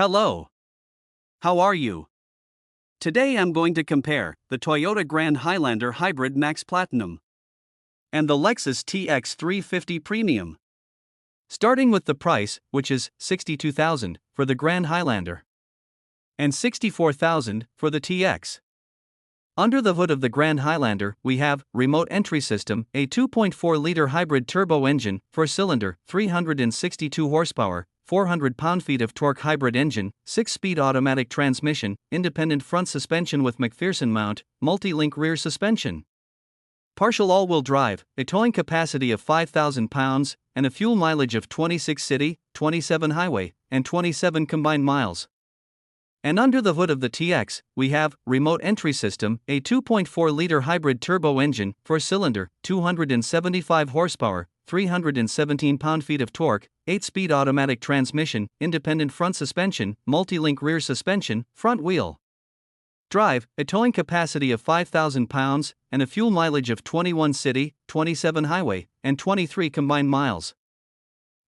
Hello. How are you? Today I'm going to compare the Toyota Grand Highlander Hybrid Max Platinum and the Lexus TX350 Premium. Starting with the price, which is $62,000 for the Grand Highlander and $64,000 for the TX. Under the hood of the Grand Highlander, we have remote entry system, a 2.4-liter hybrid turbo engine, 4-cylinder, 362 horsepower, 400 pound-feet of torque hybrid engine, 6-speed automatic transmission, independent front suspension with McPherson mount, multi-link rear suspension. Partial all-wheel drive, a towing capacity of 5,000 pounds, and a fuel mileage of 26 city, 27 highway, and 27 combined miles. And under the hood of the TX, we have remote entry system, a 2.4-liter hybrid turbo engine, 4-cylinder, 275 horsepower, 317 pound-feet of torque, 8-speed automatic transmission, independent front suspension, multi-link rear suspension, front wheel drive, a towing capacity of 5,000 pounds, and a fuel mileage of 21 city, 27 highway, and 23 combined miles.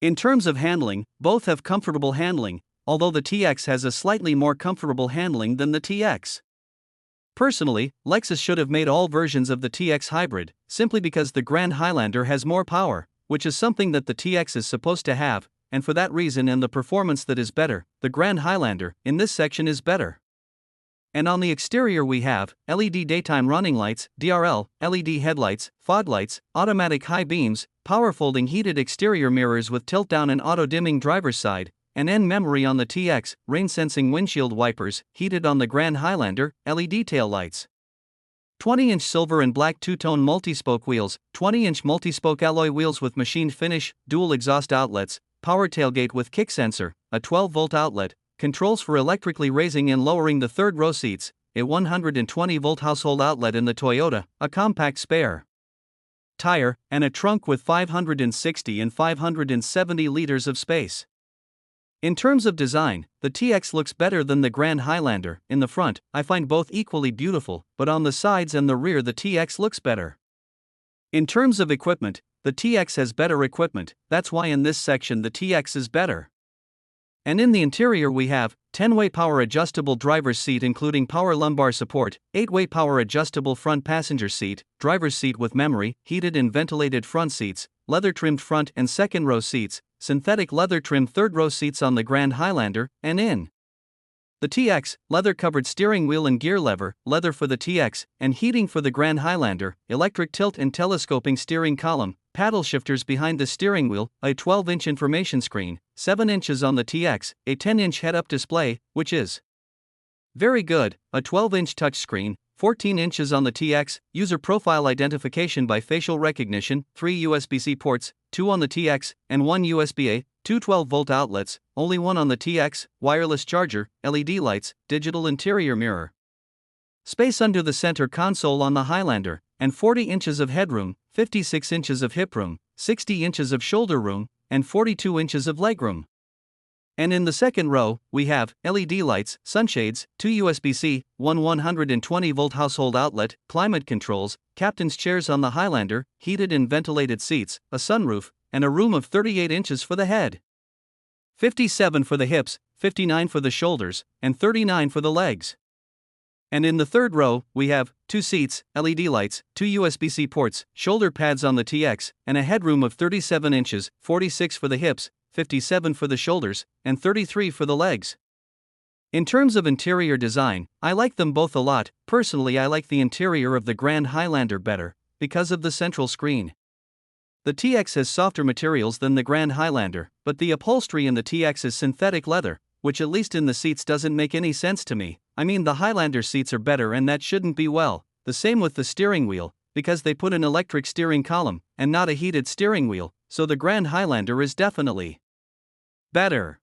In terms of handling, both have comfortable handling, although the TX has a slightly more comfortable handling than the TX. Personally, Lexus should have made all versions of the TX hybrid, simply because the Grand Highlander has more power, which is something that the TX is supposed to have, and for that reason and the performance that is better, the Grand Highlander, in this section is better. And on the exterior we have LED daytime running lights, DRL, LED headlights, fog lights, automatic high beams, power folding heated exterior mirrors with tilt-down and auto-dimming driver's side, and N memory on the TX, rain-sensing windshield wipers, heated on the Grand Highlander, LED tail lights. 20-inch silver and black two-tone multi-spoke wheels, 20-inch multi-spoke alloy wheels with machined finish, dual exhaust outlets, power tailgate with kick sensor, a 12-volt outlet, controls for electrically raising and lowering the third-row seats, a 120-volt household outlet in the Toyota, a compact spare tire, and a trunk with 560 and 570 liters of space. In terms of design, the TX looks better than the Grand Highlander. In the front, I find both equally beautiful, but on the sides and the rear the TX looks better. In terms of equipment, the TX has better equipment, that's why in this section the TX is better. And in the interior we have 10-way power adjustable driver's seat including power lumbar support, 8-way power adjustable front passenger seat, driver's seat with memory, heated and ventilated front seats, leather-trimmed front and second-row seats, synthetic leather-trimmed third-row seats on the Grand Highlander, and in the TX, leather-covered steering wheel and gear lever, leather for the TX, and heating for the Grand Highlander, electric tilt and telescoping steering column, paddle shifters behind the steering wheel, a 12-inch information screen, 7 inches on the TX, a 10-inch head-up display, which is very good, a 12-inch touchscreen, 14 inches on the TX, user profile identification by facial recognition, 3 USB-C ports, 2 on the TX, and 1 USB-A, 2 12-volt outlets, only 1 on the TX, wireless charger, LED lights, digital interior mirror. Space under the center console on the Highlander, and 40 inches of headroom, 56 inches of hip room, 60 inches of shoulder room, and 42 inches of legroom. And in the second row, we have LED lights, sunshades, 2 USB-C, 1 120-volt household outlet, climate controls, captain's chairs on the Highlander, heated and ventilated seats, a sunroof, and a room of 38 inches for the head. 57 for the hips, 59 for the shoulders, and 39 for the legs. And in the third row, we have 2 seats, LED lights, 2 USB-C ports, shoulder pads on the TX, and a headroom of 37 inches, 46 for the hips, 57 for the shoulders, and 33 for the legs. In terms of interior design, I like them both a lot. Personally, I like the interior of the Grand Highlander better, because of the central screen. The TX has softer materials than the Grand Highlander, but the upholstery in the TX is synthetic leather, which at least in the seats doesn't make any sense to me. I mean, the Highlander seats are better and that shouldn't be well. The same with the steering wheel, because they put an electric steering column, and not a heated steering wheel, so the Grand Highlander is definitely better.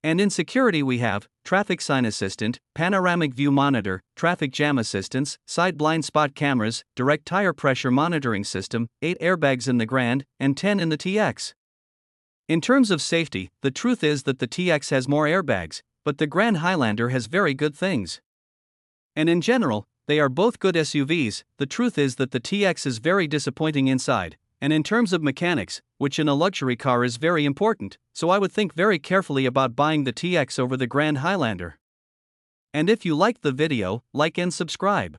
And in security we have traffic sign assistant, panoramic view monitor, traffic jam assistance, side blind spot cameras, direct tire pressure monitoring system, 8 airbags in the Grand, and 10 in the TX. In terms of safety, the truth is that the TX has more airbags, but the Grand Highlander has very good things. And in general, they are both good SUVs. The truth is that the TX is very disappointing inside. And in terms of mechanics, which in a luxury car is very important, so I would think very carefully about buying the TX over the Grand Highlander. And if you liked the video, like and subscribe.